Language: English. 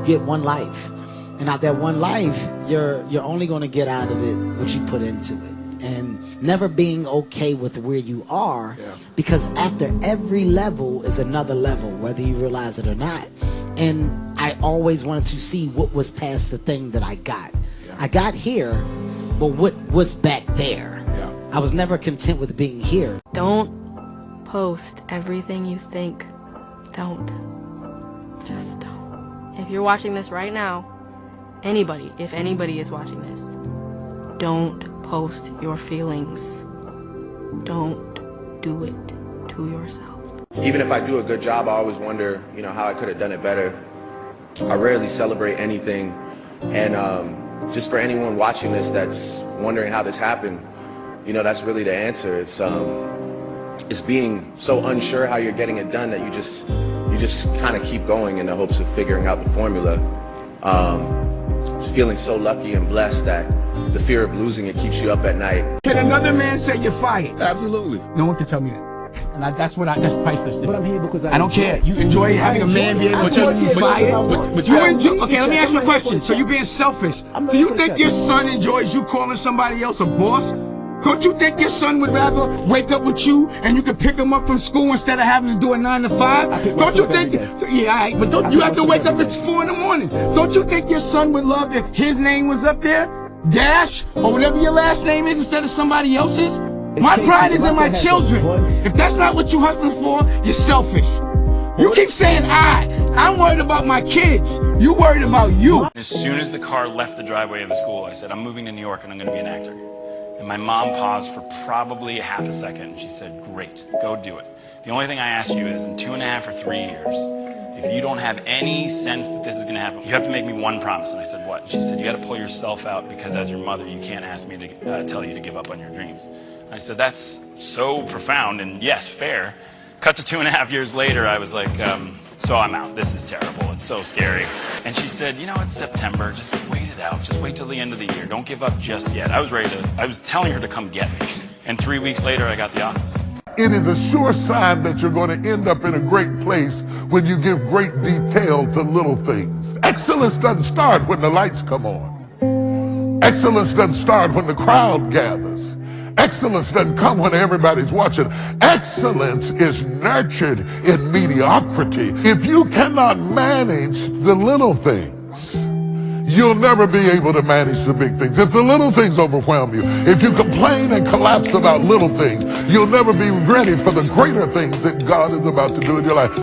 get one life. And out that one life, you're only going to get out of it what you put into it. And never being okay with where you are, because after every level is another level, whether you realize it or not. And I always wanted to see what was past the thing that I got. I got here, but what was back there? I was never content with being here. Don't post everything you think. Don't. Just don't. If you're watching this right now, anybody, if anybody is watching this, don't post your feelings. Don't do it to yourself. Even if I do a good job, I always wonder, how I could have done it better. I rarely celebrate anything. And just for anyone watching this that's wondering how this happened, that's really the answer. It's being so unsure how you're getting it done that you just kind of keep going in the hopes of figuring out the formula. Feeling so lucky and blessed that the fear of losing it keeps you up at night. Can another man say you're fired? Absolutely. No one can tell me that. And that's priceless. But I'm here because I don't care. You enjoy having a man be able to tell you fired? Okay, let me ask you a question. So you being selfish. Do you think your son enjoys you calling somebody else a boss? Don't you think your son would rather wake up with you and you could pick him up from school instead of having to do a 9 to 5? Don't you think? Yeah, all right, but don't you have to wake up at 4 in the morning? Don't you think your son would love if his name was up there, Dash, or whatever your last name is, instead of somebody else's? My pride is in my children. If that's not what you hustling for, you're selfish. You keep saying I'm worried about my kids. You worried about you. As soon as the car left the driveway of the school, I said, I'm moving to New York and I'm going to be an actor. And my mom paused for probably a half a second, and she said, great, go do it. The only thing I ask you is, in 2.5 or 3 years, if you don't have any sense that this is going to happen, you have to make me one promise. And I said, what? And she said, you got to pull yourself out, because as your mother, you can't ask me to tell you to give up on your dreams. And I said, that's so profound, and yes, fair. Cut to 2.5 years later, I was like, so I'm out. This is terrible. It's so scary. And she said, it's September. Just wait it out. Just wait till the end of the year. Don't give up just yet. I was telling her to come get me. And 3 weeks later, I got the office. It is a sure sign that you're going to end up in a great place when you give great detail to little things. Excellence doesn't start when the lights come on. Excellence doesn't start when the crowd gathers. Excellence doesn't come when everybody's watching. Excellence is nurtured in mediocrity. If you cannot manage the little things, you'll never be able to manage the big things. If the little things overwhelm you, if you complain and collapse about little things, you'll never be ready for the greater things that God is about to do in your life.